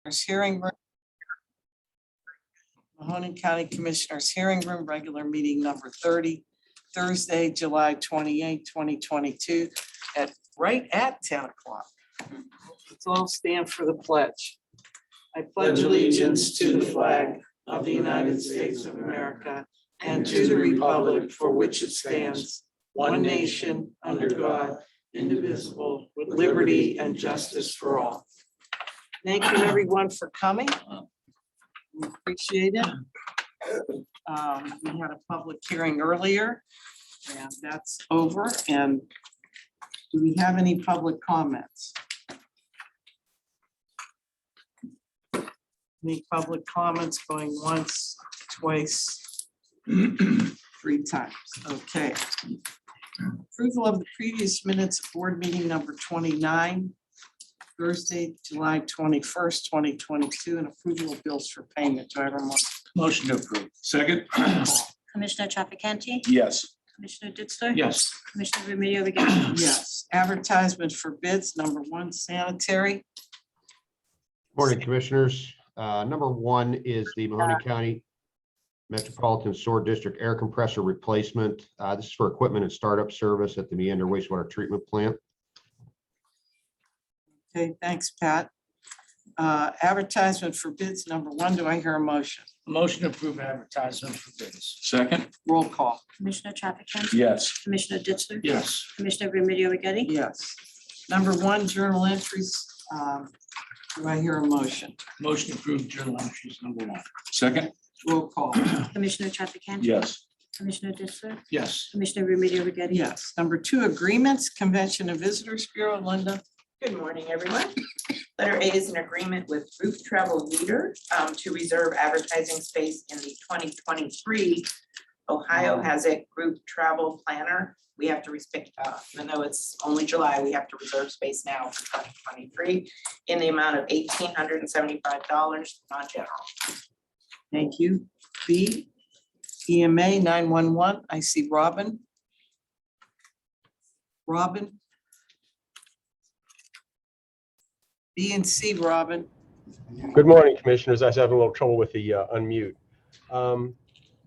Hearing room. Mahoning County Commissioners Hearing Room, regular meeting number 30, Thursday, July 28, 2022, right at 10 o'clock. Let's all stand for the pledge. I pledge allegiance to the flag of the United States of America and to the republic for which it stands, one nation, under God, indivisible, with liberty and justice for all. Thank you, everyone, for coming. We appreciate it. We had a public hearing earlier, and that's over. And do we have any public comments? Any public comments going once, twice, 3 times? Okay. Approval of the previous minutes of board meeting number 29, Thursday, July 21st, 2022, and approval of bills for payment. Do I have a motion? Motion to approve. Second. Commissioner Trafficante. Yes. Commissioner Ditzler. Yes. Commissioner Remedy Agati. Yes. Advertisement for bids, number 1, sanitary. Morning, Commissioners. Number 1 is the Mahoning County Metropolitan Sewer District air compressor replacement. This is for equipment and startup service at the Meander wastewater treatment plant. Okay, thanks, Pat. Advertisement for bids, number 1. Do I hear a motion? Motion to approve advertisement for bids. Second. Roll call. Commissioner Trafficante. Yes. Commissioner Ditzler. Yes. Commissioner Remedy Agati. Yes. Number 1, journal entries. Do I hear a motion? Motion to approve journal entries number 1. Second. Roll call. Commissioner Trafficante. Yes. Commissioner Ditzler. Yes. Commissioner Remedy Agati. Yes. Number 2, agreements, Convention and Visitors Bureau. Linda. Good morning, everyone. Letter A is an agreement with Roof Travel Leader to reserve advertising space in the 2023 Ohio Has It Group Travel Planner. We have to respect, even though it's only July, we have to reserve space now for 2023 in the amount of $1,875, non-general. Thank you. B, EMA 911. I see Robin. Robin. B and C, Robin. Good morning, Commissioners. I was having a little trouble with the unmute.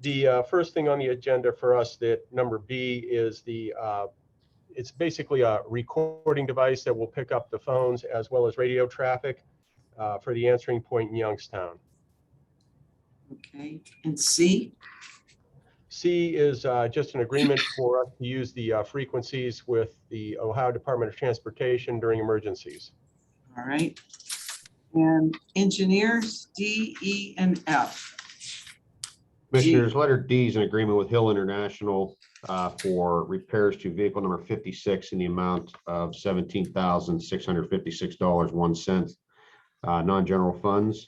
The first thing on the agenda for us, that number B, is it's basically a recording device that will pick up the phones as well as radio traffic for the answering point in Youngstown. Okay, and C. C is just an agreement for us to use the frequencies with the Ohio Department of Transportation during emergencies. All right. And engineers, D, E, and F. Commissioners, letter D is an agreement with Hill International for repairs to vehicle number 56 in the amount of $17,656.01, non-general funds.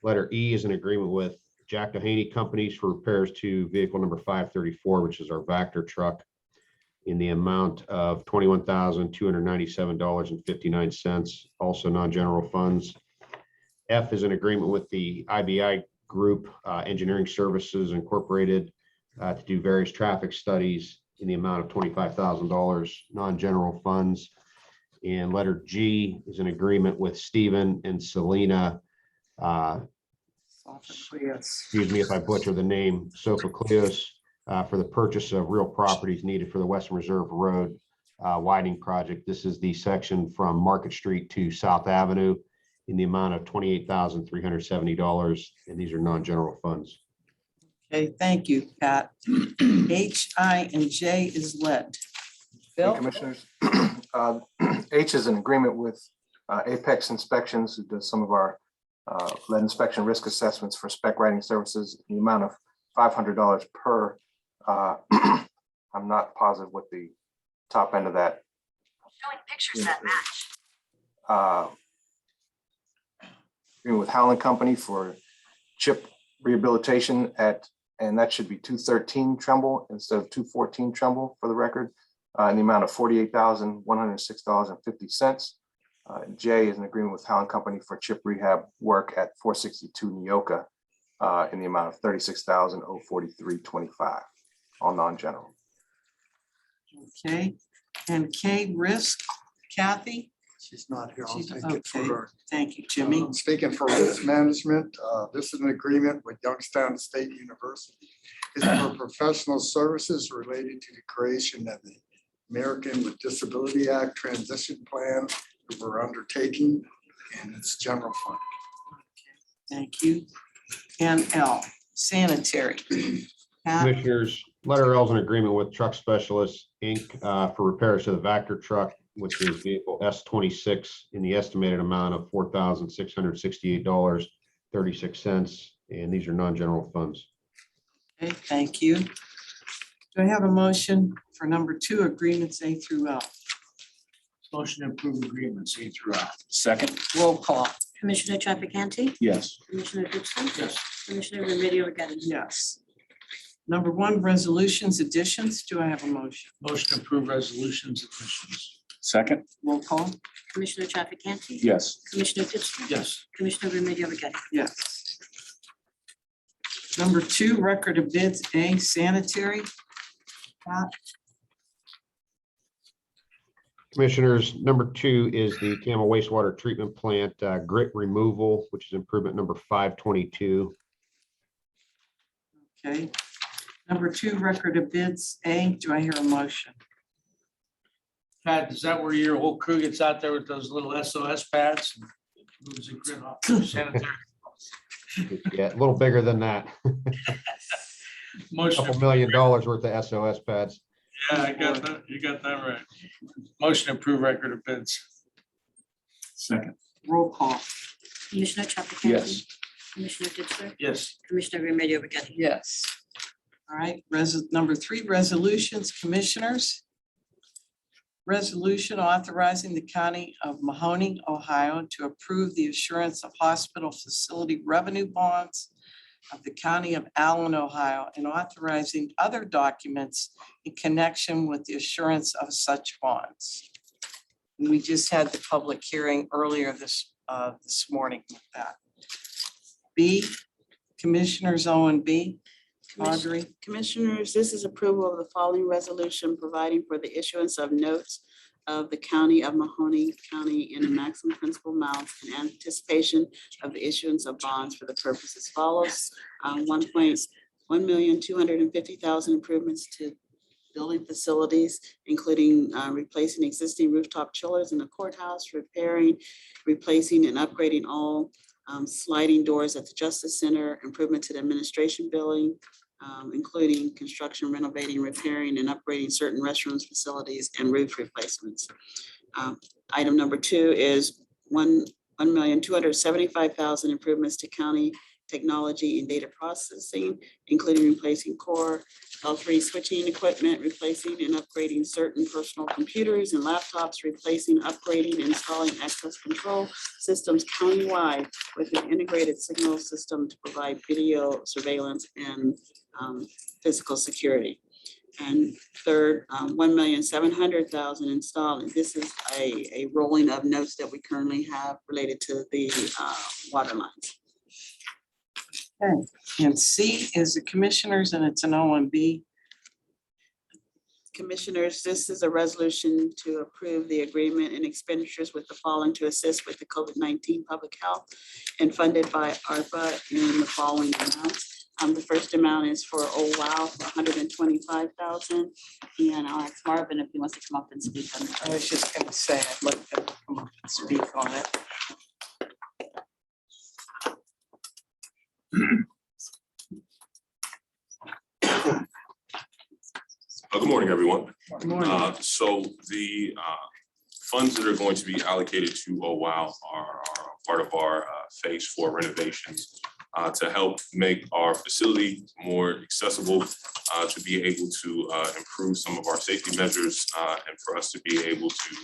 Letter E is an agreement with Jack Doheny Companies for repairs to vehicle number 534, which is our Vector truck, in the amount of $21,297.59, also non-general funds. F is an agreement with the IBI Group Engineering Services Incorporated to do various traffic studies in the amount of $25,000, non-general funds. And letter G is an agreement with Stephen and Selena, excuse me if I butcher the name, Sophocleos, for the purchase of real properties needed for the Western Reserve Road widening project. This is the section from Market Street to South Avenue in the amount of $28,370, and these are non-general funds. Okay, thank you, Pat. H, I, and J is lead. Bill? Commissioners, H is an agreement with Apex Inspections, who does some of our lead inspection risk assessments for spec writing services in the amount of $500 per. I'm not positive what the top end of that. Showing pictures that match. Agreement with Howland Company for chip rehabilitation and that should be 213 Trumbull instead of 214 Trumbull for the record, in the amount of $48,106.50. J is an agreement with Howland Company for chip rehab work at 462 Neoka in the amount of $36,043.25, all non-general. Okay, and K, risk, Kathy? She's not here. I'll She's- take it for okay. her. Thank you, Jimmy. Speaking for risk management, this is an agreement with Youngstown State University. It's for professional services related to the creation of the American with Disability Act Transition Plan that we're undertaking, and it's general fund. Thank you. And L, sanitary. Pat, Commissioners, letter L is an agreement with Truck Specialists, Inc. For repairs to the Vector truck, which is vehicle S26 in the estimated amount of $4,668.36. And these are non-general funds. okay, thank you. Do I have a motion for number 2, agreements A through L? Motion to approve agreements A through F. Second. Roll call. Commissioner Trafficante, Yes. Commissioner Ditzler, Yes. Commissioner Remedy Agati. Yes. Number 1, resolutions, additions. Do I have a motion? Motion to approve resolutions additions. Second. Roll call. Commissioner Trafficante. Yes. Commissioner Ditzler. Yes. Commissioner Remedy Agati. Yes. Number 2, record of bids, A, sanitary. Pat, Commissioners, number 2 is the Camel wastewater treatment plant grit removal, which is improvement number 522. okay. Number 2, record of bids, A. Do I hear a motion? Pat, is that where your whole crew gets out there with those little SOS pads? and moves the grid off the sanitary? Yeah, a little bigger than that. Motion. Couple $1 million worth of SOS pads. Yeah, I got that. You got that right. Motion to approve record of bids. Second. Roll call. Commissioner Trafficante. Yes. Commissioner Ditzler, Yes. Commissioner Remedy Agati. Yes. All right, number 3, resolutions, commissioners. Resolution authorizing the County of Mahoning, Ohio to approve the assurance of hospital facility revenue bonds of the County of Allen, Ohio, and authorizing other documents in connection with the assurance of such bonds. And we just had the public hearing earlier this morning with that. B, Commissioners O and B. Audrey, Commissioners, this is approval of the following resolution providing for the issuance of notes of the County of Mahoning County in a maximum principal amount in anticipation of the issuance of bonds for the purpose as follows. 1,250,000 improvements to building facilities, including replacing existing rooftop chillers in the courthouse, replacing and upgrading all sliding doors at the Justice Center, improvement to the administration building, including construction, renovating, repairing, and upgrading certain restrooms, facilities, and roof replacements. Item number 2 is 1,275,000 improvements to county technology and data processing, including replacing core L3 switching equipment, replacing and upgrading certain personal computers and laptops, replacing, upgrading, installing access control systems countywide with an integrated signal system to provide video surveillance and physical security. And third, 1,700,000 installing. This is a rolling of notes that we currently have related to the water lines. and C is the commissioners, and it's an O and B. Commissioners, this is a resolution to approve the agreement and expenditures with the following to assist with the COVID-19 public health and funded by ARPA in the following amounts. The first amount is for for 125,000. And I'll ask Marvin if he wants to come up and speak on I it. was just gonna say, I'd like to come up and speak on it. Good morning, everyone. Good morning. So the funds that are going to be allocated to OWOW are part of our phase 4 renovations to help make our facility more accessible, to be able to improve some of our safety measures, and for us to be able to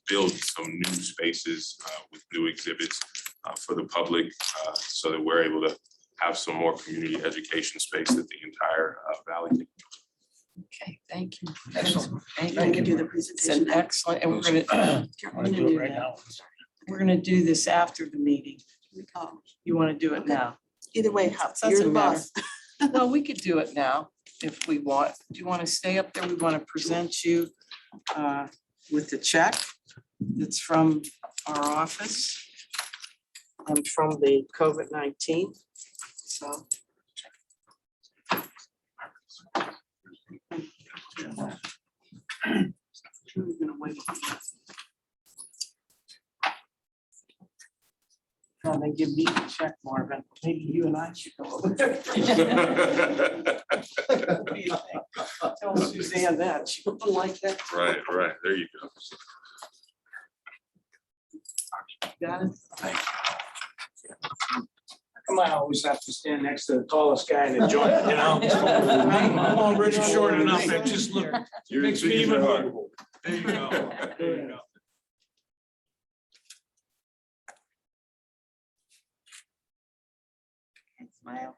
build some new spaces with new exhibits for the public, so that we're able to have some more community education space that the entire valley. Okay, thank you. Excellent. Thank We're gonna you. do the It's presentation. an now. excellent, and Want to do it right now? we're gonna do this after the meeting. You wanna do it now? Either way, Doesn't you're the matter. boss. Well, we could do it now if we want. Do you want to stay up there? We want to present you with the check It's from our office and from the COVID-19, so. We're gonna wait. Oh, they give me a check, Marvin. Maybe you and I should go over there. What do you think? Tell Suzanne that. She wouldn't like that. Right, there you go. Got it? Come on, I always have to stand next to the tallest guy in the joint, you know? I'm already short enough, it just look, makes me even look. There you go, there you go. Smile.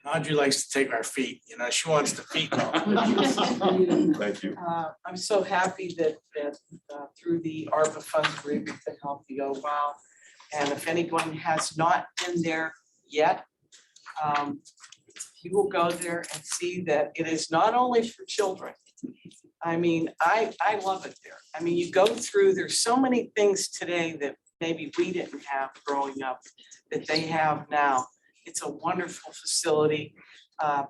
Audrey likes to take our feet, you know, she wants the feet. Thank you. I'm so happy that through the ARPA funds we're able to help the OWOW. And if anyone has not been there yet, you will go there and see that it is not only for children. I mean, I love it there. I mean, you go through, there's so many things today that maybe we didn't have growing up that they have now. It's a wonderful facility.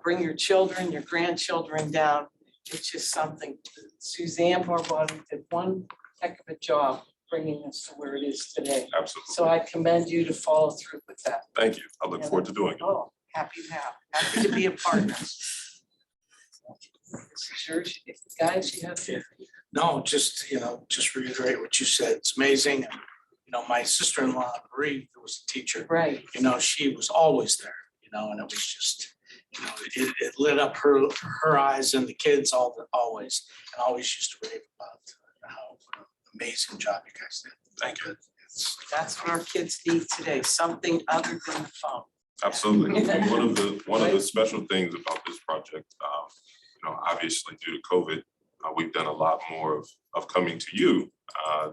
Bring your children, your grandchildren down. It's just something. Suzanne Barbati did one heck of a job bringing us to where it is today. Absolutely. So I commend you to follow through with that. Thank you. I look forward to doing it. Oh, happy to be a partner. This is yours. Guys, you have to. No, just, you know, just reiterate what you said, it's amazing. You know, my sister-in-law, Marie, who was a teacher, Right. you know, she was always there, you know, and it was just, you know, it lit up her eyes and the kids always, and always used to rave about how amazing job you guys did. Thank you. That's what our kids need today, something other than the phone. Absolutely. One of the special things about this project, you know, obviously due to COVID, we've done a lot more of coming to you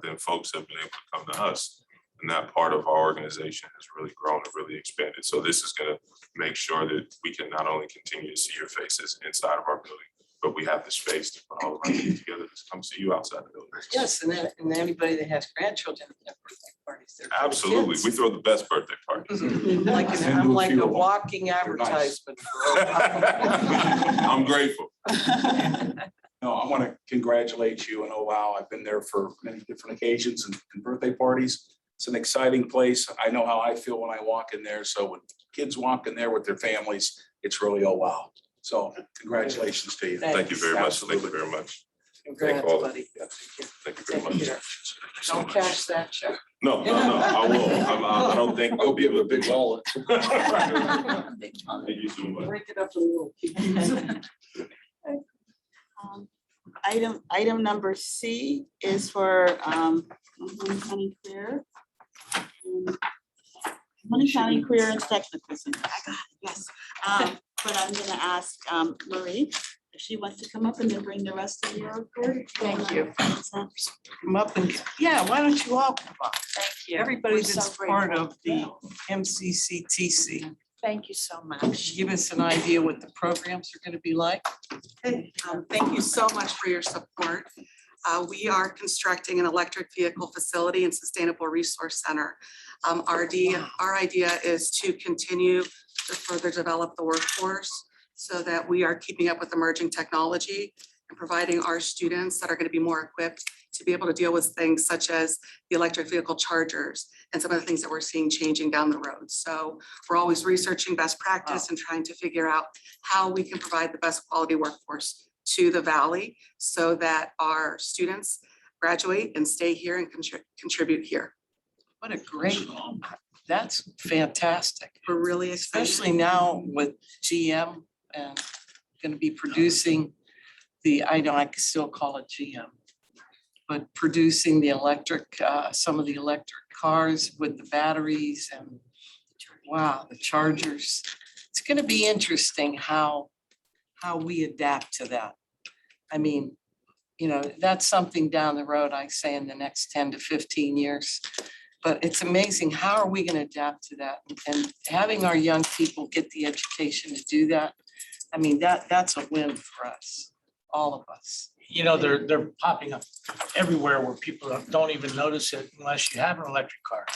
than folks have been able to come to us. And that part of our organization has really grown and really expanded. So this is going to make sure that we can not only continue to see your faces inside of our building, but we have the space to put all of our kids together to come see you outside the building. Yes, and anybody that has grandchildren have birthday parties. they're for the Absolutely. kids. We throw the best birthday parties. I'm like a walking advertisement. I'm grateful. No, I want to congratulate you, and oh wow, I've been there for many different occasions and birthday parties. It's an exciting place. I know how I feel when I walk in there. So when kids walk in there with their families, it's really oh wow. So congratulations to you. Thank you very much. Absolutely. Thank you very much. Congrats, all. buddy. Thank you very Take much. care. Don't cash that check. No, I won't. I don't think. I'll be able to big wallet. Thank you so much. Break it up a little. Item number C is for Mahoning County Career. Mahoning County Career and Technical Center. I got it, yes. But I'm gonna ask Marie if she wants to come up and then bring the rest of your report. Thank you. Come up and, yeah, why don't you all come up? Thank you. Everybody We're so that's part grateful. of the MCCTC, Thank you so much. give us an idea what the programs are gonna be like. Thank you so much for your support. We are constructing an electric vehicle facility and sustainable resource center. Our idea is to continue to further develop the workforce so that we are keeping up with emerging technology and providing our students that are going to be more equipped to be able to deal with things such as the electric vehicle chargers and some of the things that we're seeing changing down the road. So we're always researching best practice and trying to figure out how we can provide the best quality workforce to the Valley so that our students graduate and stay here and contribute here. What a great, that's fantastic. We're really excited. Especially now with GM and gonna be producing I know I can still call it GM, but producing the electric, some of the electric cars with the batteries and wow, the chargers. It's gonna be interesting how we adapt to that. I mean, you know, that's something down the road, I say in the next 10 to 15 years. But it's amazing, how are we gonna adapt to that? And having our young people get the education to do that, I mean, that's a win for us, all of us. you know, they're popping up everywhere where people don't even notice it unless you have an electric car.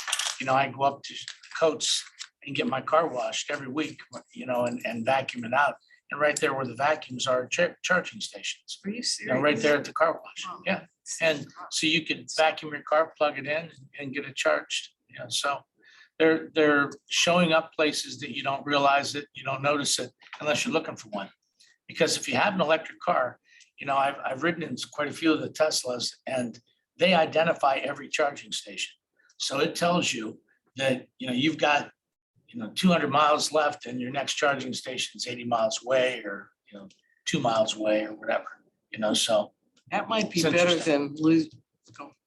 You know, I go up to Coates and get my car washed every week, you know, and vacuum it out. And right there where the vacuums are, charging stations, Are you you know, right serious? there at the car wash. Yeah. And so you could vacuum your car, plug it in and get it charged. You know, so they're showing up places that you don't realize it, you don't notice it unless you're looking for one. Because if you have an electric car, you know, I've ridden in quite a few of the Teslas and they identify every charging station. So it tells you that, you know, you've got, you know, 200 miles left and your next charging station is 80 miles away or, you know, 2 miles away or whatever, you know, so. That might be It's better interesting. than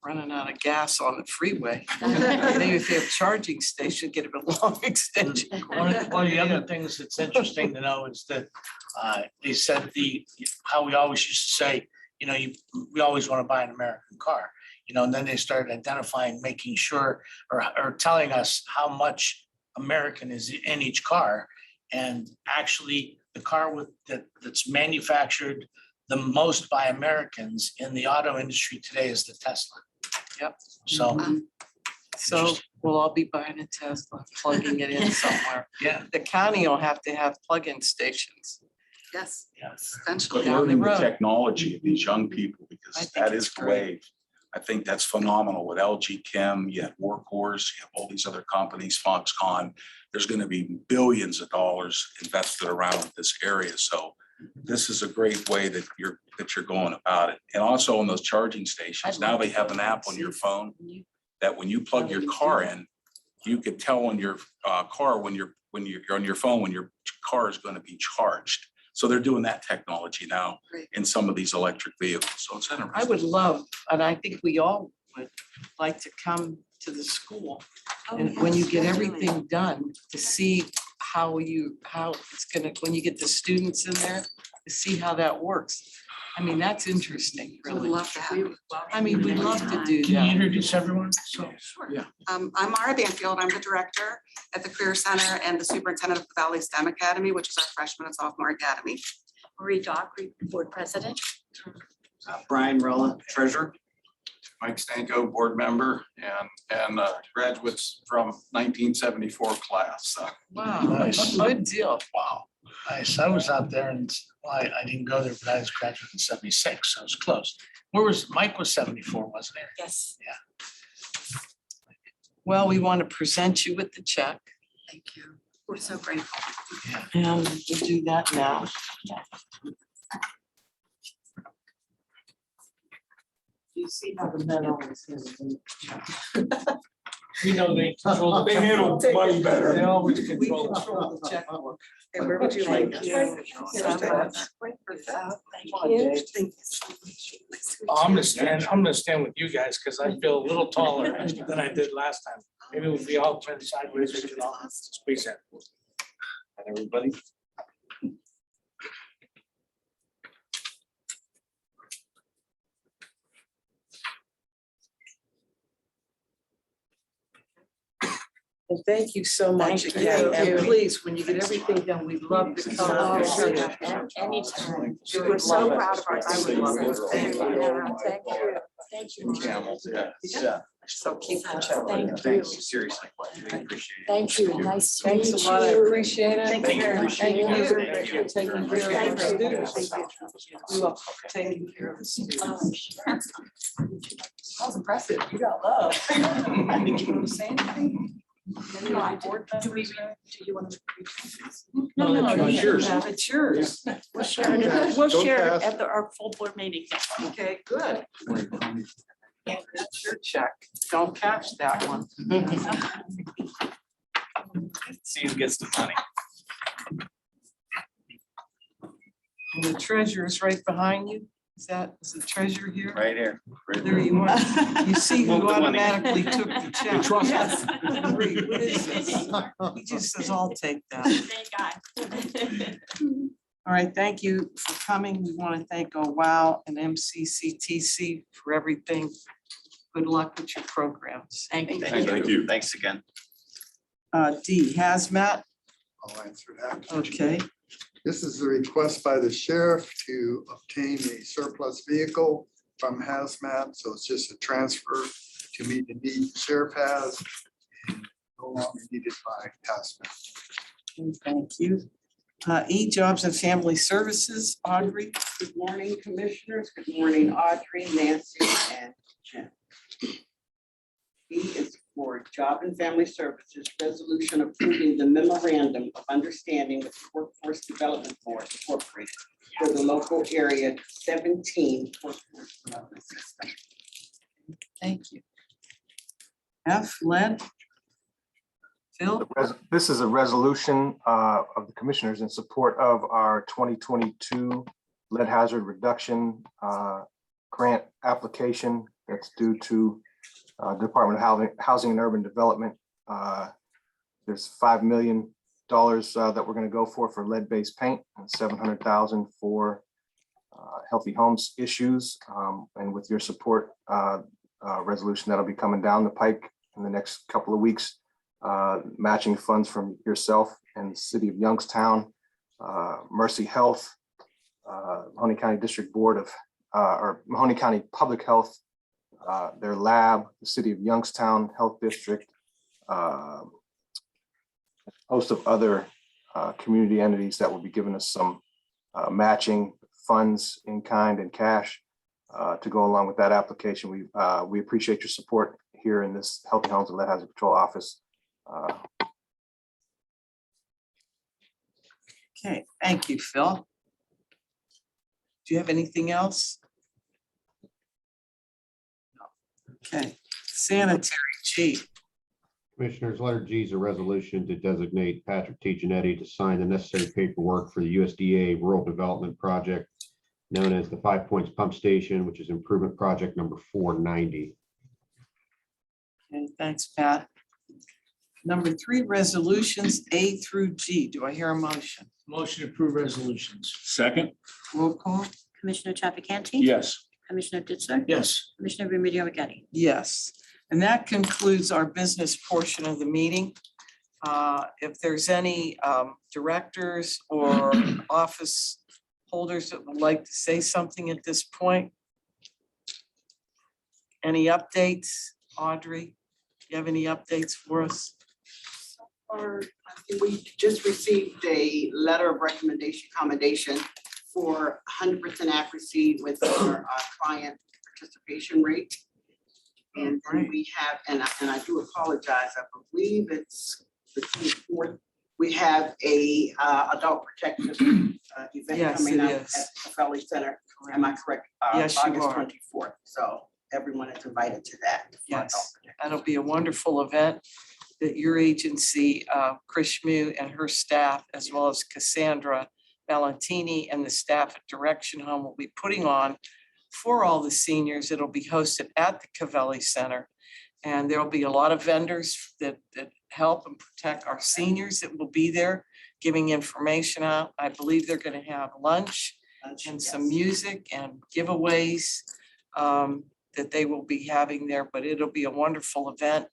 running out of gas on the freeway. Maybe if you have charging station, get a long extension. One of the other things that's interesting to know is that they said how we always used to say, you know, we always want to buy an American car, you know, and then they started identifying, making sure or telling us how much American is in each car. And actually the car that's manufactured the most by Americans in the auto industry today is the Tesla. Yep. So, So we'll all be buying a Tesla, plugging it in somewhere. yeah. The county will have to have plug-in stations. Yes, Yes. eventually. Down the Learning the road. technology of these young people, I because think that it's is the great. wave. I think that's phenomenal with LG Chem, you have Workhorse, you have all these other companies, Foxconn. There's gonna be billions of dollars invested around this area, so this is a great way that you're going about it. And also on those charging stations, now they have an app on your phone that when you plug your car in, you could tell on your car when you're on your phone, when your car is gonna be charged. So they're doing that technology now Great. in some of these electric vehicles, so it's I interesting. would love, and I think we all would like to come to the school. And when you get everything done, to see how it's gonna, when you get the students in there, to see how that works. I mean, that's interesting, Would really. love to have. I mean, we'd love to do Can you that. introduce everyone? So, Yeah. I'm Mara Banfield. I'm the director at the Career Center and the superintendent of the Valley STEM Academy, which is our freshman and sophomore academy. Marie Doc, board president. Brian Rella, treasurer. Mike Stanko, board member, and graduates from 1974 class. So Wow, Nice. good deal. wow, nice. I was out there and well, I didn't go there, but I was graduated in 76, so it was close. Mike was 74, wasn't he? Yes. Well, we want to present you with the check, Thank you. We're so grateful. and we'll do that now. You see how the men always handle. We know they control. They handle money better. They always We control. control the checkbook. And where would you like? Thank you so much. Thank you. Thank you so much. I'm gonna stand with you guys because I feel a little taller actually than I did last time. Maybe if we all turn sideways, we can all squeeze in. And everybody. And thank you so much Thank you. again. Thank And you. please, when you get everything done, we'd love to come. Anytime. You would love it. I would love it. Thank you. Thank you. camels, yeah. So keep the check. Thank you. Thanks, seriously. I appreciate it. Thank you. Nice to meet you. Thanks a lot. I appreciate it. Thank you. Thank you. Thank you. For taking care of the Thank you. students. You are taking care of the students. That was impressive. You got love. I think you want to say anything? Do you want to? No, it's yours. It's yours. We'll share it. We'll share it at our full board meeting. Okay, good. That's your check. Don't cash that one. See who gets the money. And the treasurer is right behind you. Is the treasurer here? Right here. There you are. You see who Move the money. automatically took the check. trust Yes. Marie, what is this? He just says, I'll take that. Thank God. All right, thank you for coming. We want to thank OWOW and MCCTC for everything. Good luck with your programs. Thank you. Thank you. Thanks again. D, hazmat, I'll answer that. okay. This is a request by the sheriff to obtain a surplus vehicle from hazmat. So it's just a transfer to meet the need the sheriff has. And no longer needed by hazmat. Thank you. Jobs and Family Services, Audrey. Good morning, Commissioners. Good morning, Audrey, Nancy, and Jim. E is for Job and Family Services, resolution approving the memorandum of understanding with Workforce Development Board Incorporated for the local area 17 workforce development system. Thank you. F, Len. Phil. This is a resolution of the commissioners in support of our 2022 lead hazard reduction grant application that's due to Department of Housing and Urban Development. There's $5 million that we're going to go for lead-based paint and $700,000 for healthy homes issues. And with your support, resolution that'll be coming down the pike in the next couple of weeks. Matching funds from yourself and the city of Youngstown, Mercy Health, Mahoning County District Board of, or Mahoning County Public Health, their lab, the city of Youngstown Health District, a host of other community entities that will be giving us some matching funds in kind and cash to go along with that application. We appreciate your support here in this Healthy Homes and Lead Hazard Control Office. Okay, thank you, Phil. Do you have anything else? No. Okay, sanitary, G. Commissioners, letter G is a resolution to designate Patrick T. Genetti to sign the necessary paperwork for the USDA Rural Development Project known as the 5 Points Pump Station, which is improvement project number 490. Okay, thanks, Pat. Number 3, resolutions A through G. Do I hear a motion? Motion to approve resolutions. Second? Roll call? Commissioner Trafficante. Yes. Commissioner Ditzler. Yes. Commissioner Remedy Agati. Yes. And that concludes our business portion of the meeting. If there's any directors or office holders that would like to say something at this point. Any updates? Audrey, do you have any updates for us? Or we just received a letter of recommendation commendation for 100% accuracy with our client participation rate. And then we have, and I do apologize, I believe it's the 24th. We have a adult protective event Yes, coming it up is. at the Valley Center. Am I correct? Yes, you August are. 24th. So everyone is invited to that. for adult Yes, protection. that'll be a wonderful event that your agency, Chris Shmu and her staff, as well as Cassandra Valentini and the staff at Direction Home will be putting on for all the seniors. It'll be hosted at the Cavelli Center. And there'll be a lot of vendors that help and protect our seniors that will be there giving information out. I believe they're going to have lunch and some music and giveaways that they will be having there, but it'll be a wonderful event.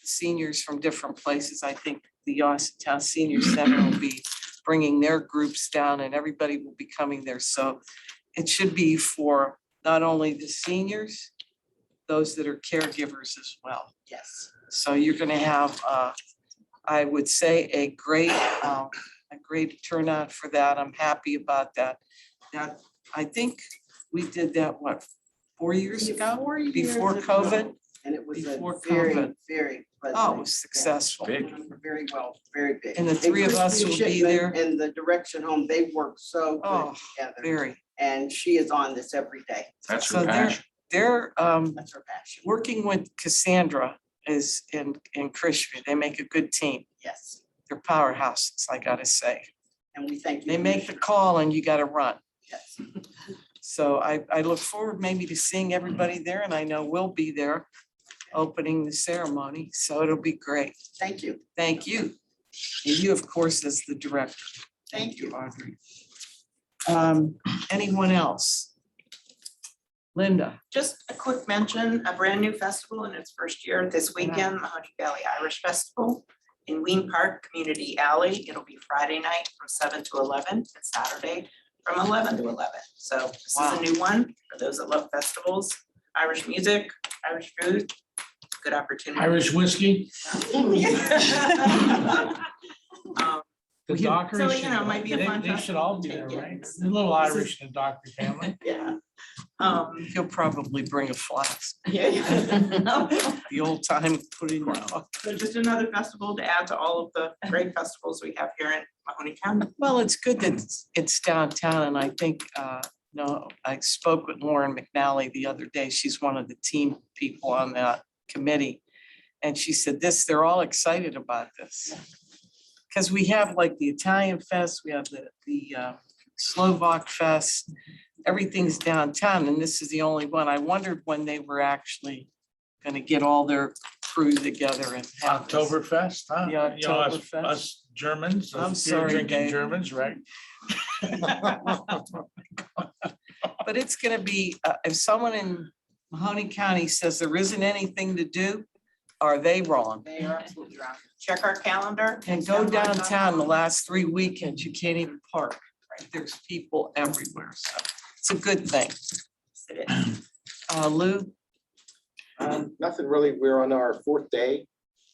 Seniors from different places. I think the Youngstown Senior Center will be bringing their groups down and everybody will be coming there. So it should be for not only the seniors, those that are caregivers as well. Yes. So you're going to have, I would say, a great turnout for that. I'm happy about that. Now, I think we did that, what, 4 years ago? 4 years Before ago. COVID? And it was a Before very, COVID. very. Oh, it was successful. Very well, very big. And the three of us will be there. And the Direction Home, they work so Oh, good together. very. And she is on this every day. That's So her passion. they're That's her passion. working with Cassandra is in Christian. They make a good team. Yes. They're powerhouses, I gotta say. And we thank you. They make the Commissioner. call and you gotta run. Yes. So I look forward maybe to seeing everybody there, and I know we'll be there opening the ceremony, so it'll be great. Thank you. Thank you. And you, of course, as the director. Thank you. Audrey. Anyone else? Linda, Just a quick mention, a brand new festival in its first year this weekend, Mahoning Valley Irish Festival. in Ween Park Community Alley. It'll be Friday night from 7 to 11 and Saturday from 11 to 11. So this is Wow. a new one for those that love festivals, Irish music, Irish food. Good opportunity. Irish whiskey, Um, the So, Dockers. you know, it might be a fun They should all be there, festival to right? take A little Irish in the Docker family. Yeah. He'll probably bring a flask. Yeah. The old time, put in your pocket. So just another festival to add to all of the great festivals we have here in Mahoning County. Well, it's good that it's downtown, and I think, no, I spoke with Lauren McNally the other day. She's one of the team people on that committee. And she said they're all excited about this. Because we have like the Italian Fest, we have the Slovak Fest, everything's downtown, and this is the only one. I wondered when they were actually gonna get all their crew together and have this. Oktoberfest, huh? The You know, Oktoberfest. us Germans, I'm us sorry, beer-drinking Dave. Germans, right? But it's gonna be, if someone in Mahoning County says there isn't anything to do, are they wrong? They are absolutely wrong. Check our calendar. And go downtown the last 3 weekends, you can't even park, right? There's people everywhere, so it's a good thing. Lou? Nothing really. We're on our 4th day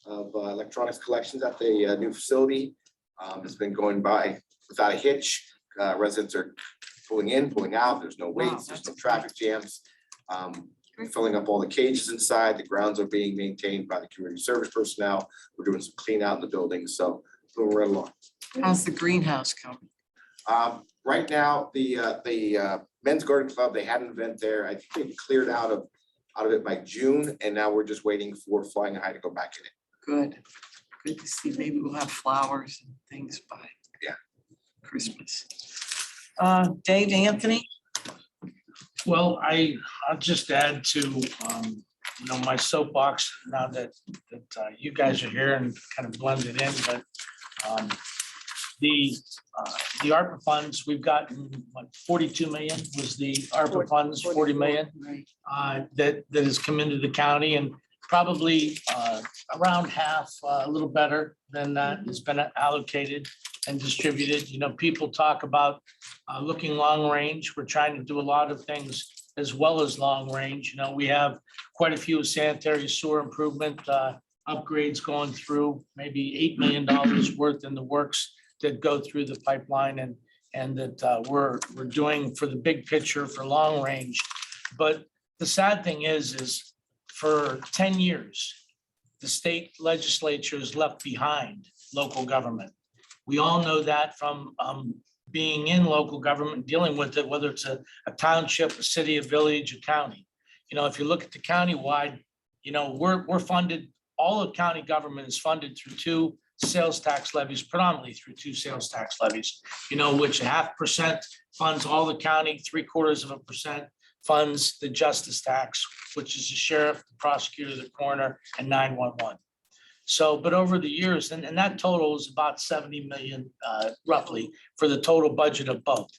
of electronics collections at the new facility. It's been going by without a hitch. Residents are pulling in, pulling out. There's no waits, there's no traffic jams. Filling up all the cages inside. The grounds are being maintained by the community service personnel. We're doing some clean out in the building, so moving right along. How's the greenhouse coming? Right now, the Men's Garden Club, they had an event there. I think they cleared out of it by June, and now we're just waiting for Flying High to go back in it. Good. Good to see. Maybe we'll have flowers and things by Christmas. Dave Anthony? Well, I'll just add to, my soapbox now that you guys are here and kind of blended in, but the ARPA funds, we've gotten, what, 42 million was the ARPA funds, 40 million that has come into the county, and probably around half, a little better than that has been allocated and distributed. You know, people talk about looking long range. We're trying to do a lot of things as well as long range. You know, we have quite a few sanitary sewer improvement upgrades going through, maybe $8 million worth in the works that go through the pipeline and that we're doing for the big picture for long range. But the sad thing is for 10 years, the state legislature has left behind local government. We all know that from being in local government, dealing with it, whether it's a township, a city, a village, a county. You know, if you look at the county-wide, you know, we're funded, all of county government is funded through 2 sales tax levies, predominantly through 2 sales tax levies, you know, which 0.5% funds all the county, 0.75% funds the justice tax, which is the sheriff, the prosecutor, the coroner, and 911. So, but over the years, and that total is about 70 million roughly for the total budget of both.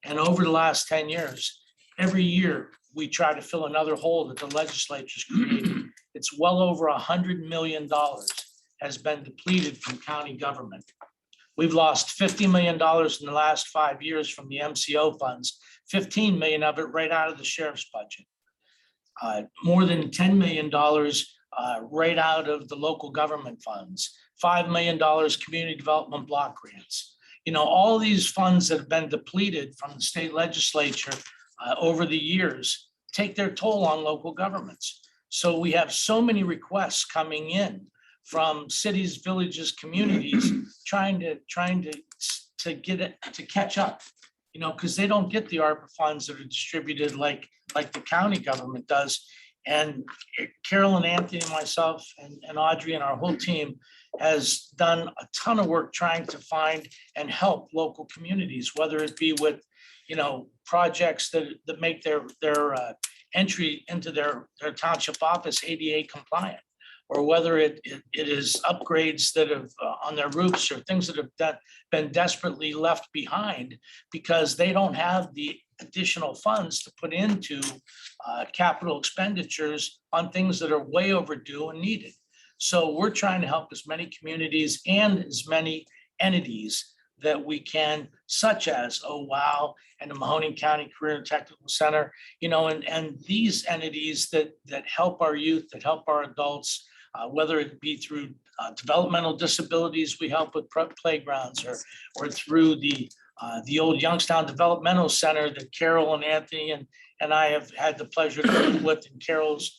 And over the last 10 years, every year we try to fill another hole that the legislature's created. It's well over $100 million has been depleted from county government. We've lost $50 million in the last 5 years from the MCO funds, 15 million of it right out of the sheriff's budget. More than $10 million right out of the local government funds, $5 million community development block grants. You know, all these funds that have been depleted from the state legislature over the years take their toll on local governments. So we have so many requests coming in from cities, villages, communities, trying to get it, to catch up, you know, because they don't get the ARPA funds that are distributed like the county government does. And Carol and Anthony and myself and Audrey and our whole team has done a ton of work trying to find and help local communities, whether it be with, you know, projects that make their entry into their township office ADA compliant, or whether it is upgrades that have on their roofs or things that have been desperately left behind because they don't have the additional funds to put into capital expenditures on things that are way overdue and needed. So we're trying to help as many communities and as many entities that we can, such as, oh, wow, and the Mahoning County Career and Technical Center, and these entities that help our youth, that help our adults, whether it be through developmental disabilities, we help with playgrounds, or through the old Youngstown Developmental Center that Carol and Anthony and I have had the pleasure to work with, and Carol's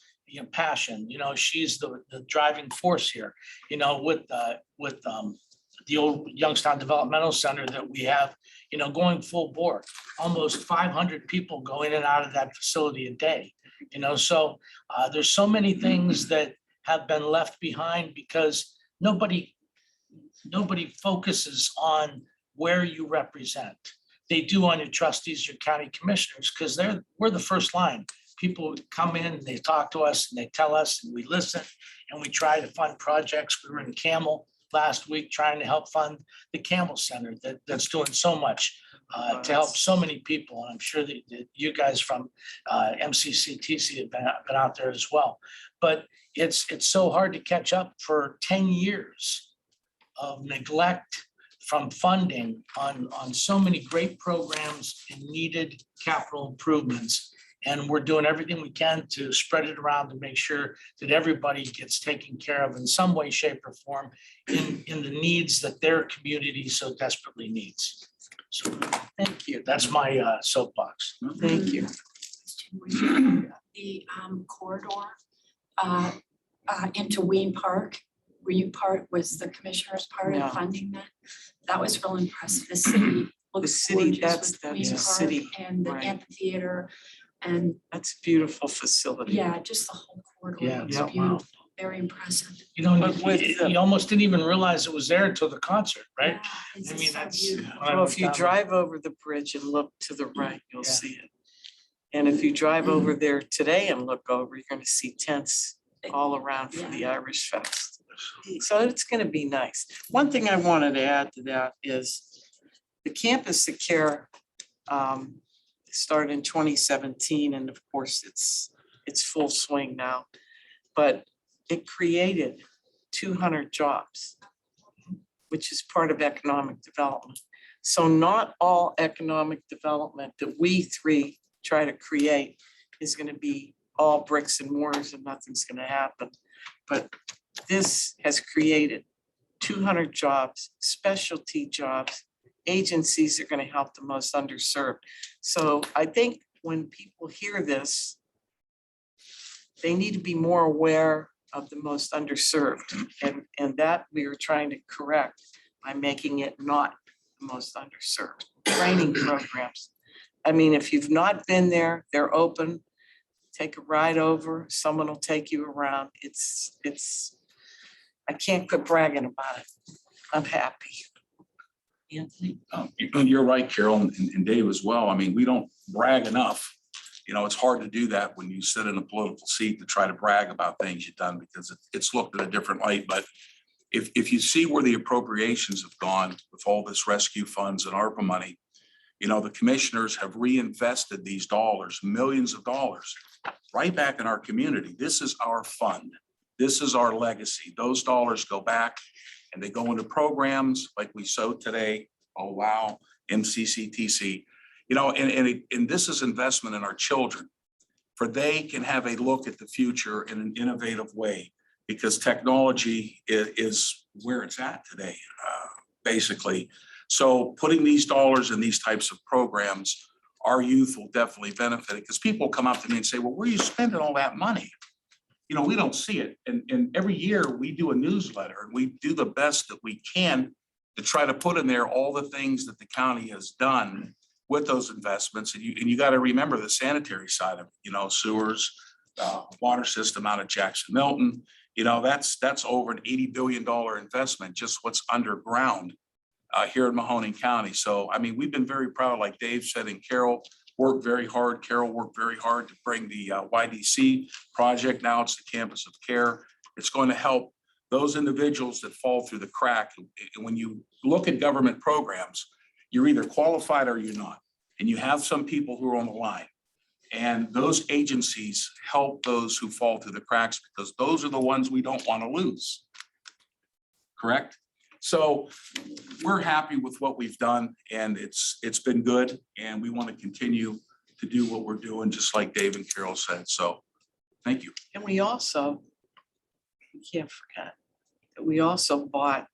passion, she's the driving force here, with the old Youngstown Developmental Center that we have, going full bore, almost 500 people go in and out of that facility a day, so there's so many things that have been left behind because nobody focuses on where you represent. They do on your trustees, your county commissioners, because we're the first line. People come in, they talk to us, and they tell us, and we listen, and we try to fund projects. We were in Camel last week trying to help fund the Campbell Center that's doing so much to help so many people. And I'm sure that you guys from MCCTC have been out there as well. But it's so hard to catch up for 10 years of neglect from funding on so many great programs and needed capital improvements. And we're doing everything we can to spread it around to make sure that everybody gets taken care of in some way, shape, or form in the needs that their community so desperately needs. So Thank you. that's my soapbox. Thank you. The corridor into Ween Park, was the commissioners part No. of funding that? That was real impressive. The city looks city, gorgeous that's with the Ween Park city, and the right. amphitheater. And That's a beautiful facility. yeah, just the whole corridor Yeah, looks yeah, wow. beautiful, very impressive. But with the- You almost didn't even realize it was there until the concert, right? Yeah, it's I mean, just so that's. beautiful. when I Well, went if you down there. drive over the bridge and look to the right, you'll Yeah. see it. And if you drive over there today and look over, you're gonna see tents all around for the Irish Fest. So it's gonna be nice. One thing I wanted to add to that is the Campus of Care started in 2017, and of course, it's full swing now. But it created 200 jobs, which is part of economic development. So not all economic development that we three try to create is gonna be all bricks and mortars and nothing's gonna happen. But this has created 200 jobs, specialty jobs. Agencies are gonna help the most underserved. So I think when people hear this, they need to be more aware of the most underserved. And that we are trying to correct by making it not the most underserved. Training programs. I mean, if you've not been there, they're open. Take a ride over, someone will take you around. I can't quit bragging about it. I'm happy. Anthony? You're right, Carol, and Dave as well. I mean, we don't brag enough. It's hard to do that when you sit in a political seat to try to brag about things you've done because it's looked at a different light. But if you see where the appropriations have gone with all this rescue funds and ARPA money, the commissioners have reinvested these dollars, millions of dollars, right back in our community. This is our fund. This is our legacy. Those dollars go back and they go into programs like we saw today. Oh, wow, MCCTC. And this is investment in our children, for they can have a look at the future in an innovative way, because technology is where it's at today, basically. So putting these dollars in these types of programs, our youth will definitely benefit it, because people come up to me and say, well, where are you spending all that money? We don't see it. And every year we do a newsletter and we do the best that we can to try to put in there all the things that the county has done with those investments. And you got to remember the sanitary side of it, sewers, water system out of Jackson Milton. That's over an $80 billion investment, just what's underground here in Mahoning County. So, I mean, we've been very proud, like Dave said, and Carol worked very hard. Carol worked very hard to bring the YDC project. Now it's the Campus of Care. It's going to help those individuals that fall through the crack. And when you look at government programs, you're either qualified or you're not. And you have some people who are on the line. And those agencies help those who fall through the cracks because those are the ones we don't want to lose. Correct? So we're happy with what we've done and it's been good and we want to continue to do what we're doing, just like Dave and Carol said. So thank you. And we also, you can't forget, that we also bought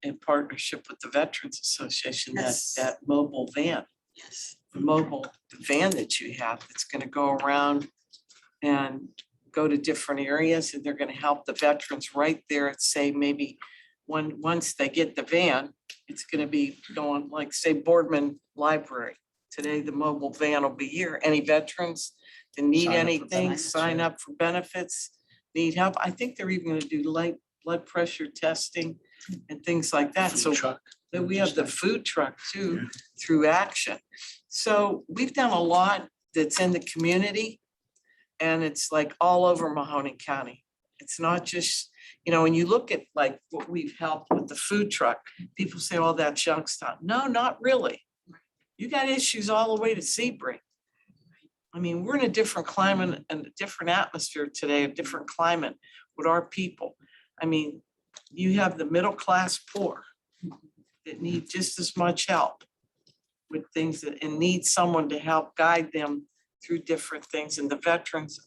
in partnership with the Veterans Association, Yes. that mobile van. Yes. The mobile van that you have, that's gonna go around and go to different areas, and they're gonna help the veterans right there at, say, maybe once they get the van, it's gonna be going, like, say, Boardman Library. Today, the mobile van will be here. Any veterans that need Sign up for anything, benefits, sign yeah. up for benefits, need help. I think they're even gonna do light blood pressure testing and things like that. So Truck. then we have the food truck too, through Action. So we've done a lot that's in the community. And it's like all over Mahoning County. It's not just, when you look at like what we've helped with the food truck, people say, oh, that's Youngstown. No, not really. You got issues all the way to Sebring. I mean, we're in a different climate and a different atmosphere today, a different climate with our people. I mean, you have the middle class poor that need just as much help with things and need someone to help guide them through different things. And the veterans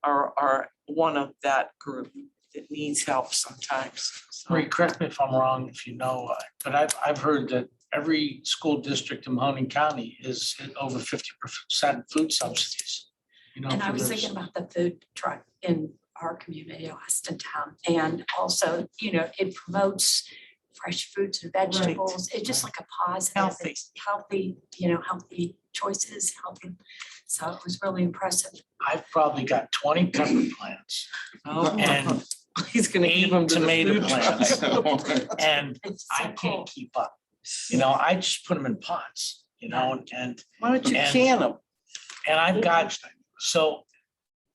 are one of that group that needs help sometimes. So Marie, correct me if I'm wrong, if you know, but I've heard that every school district in Mahoning County is at over 50% food subsidies. And I for was their- thinking about the food truck in our community, Austin Town, and also, it promotes fresh fruits and vegetables. It's just like a positive, Healthy. it's healthy, healthy choices, healthy. So it was really impressive. I've probably got 20 pepper plants Oh, and he's gonna give 8 them to the tomato food truck. plants. And It's I so cool. can't keep up. I just put them in pots, and Why don't you and- can them? and I've got, so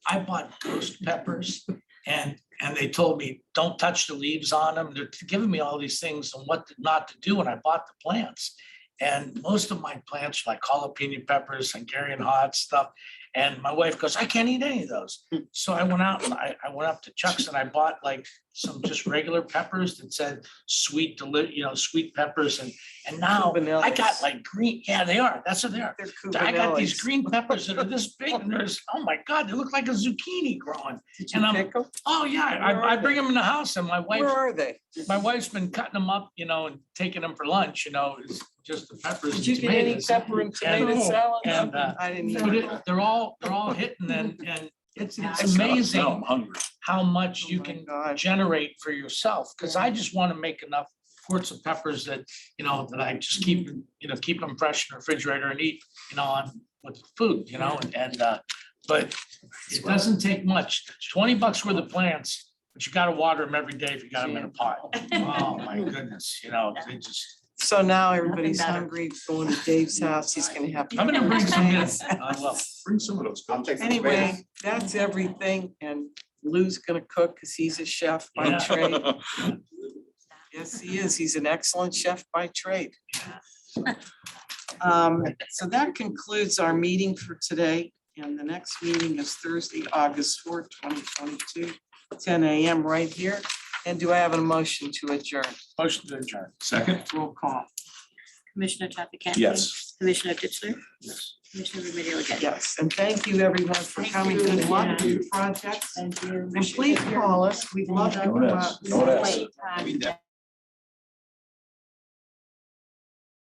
I bought ghost peppers and they told me, don't touch the leaves on them. They're giving me all these things on what not to do when I bought the plants. And most of my plants are like jalapeno peppers, Hungarian hot stuff. And my wife goes, I can't eat any of those. So I went out and I went up to Chuck's and I bought like some just regular peppers that said sweet, sweet peppers. And now I got like green, yeah, they are. That's what they are. They're I got these Cubanellis. green peppers that are this big and there's, oh my God, they look like a zucchini growing. Did and you I'm- pick them? Oh, yeah, Where I are bring they? them in the house and Where are they? my wife's been cutting them up, and taking them for lunch, it's just the peppers Did and you get any tomatoes. pepper and tomato And- salad? and, I didn't But eat. they're all hitting and it's Now I'm amazing hungry. how much you Oh my can God. generate for yourself. Cause I just want to make enough quarts of peppers that, that I just keep them fresh in the refrigerator and eat, on with food, but it doesn't take much. It's $20 worth of plants, but you gotta water them every day if you got them in a pot. Oh, my goodness, they just. So now everybody's better. hungry, going to Dave's house, he's gonna have. I'm gonna bring some in. Yes. I will. Bring some of those. I'll take some Anyway, tomatoes. that's everything, and Lou's gonna cook, cause he's a chef by Yeah. trade. Yes, he is, he's an excellent chef by trade. So that concludes our meeting for today, and the next meeting is Thursday, August 4th, 2022, 10 a.m. right here. And do I have a motion to adjourn? Motion to adjourn. Second? Roll call. Commissioner Trafficant. Yes. Commissioner Ditzler, Yes. Commissioner Remedy Agati. Yes, and thank you everyone for Thank coming. you. Good luck with Yeah. your projects. Thank you. And please call us. We'd love to go out. No, that's- Wait,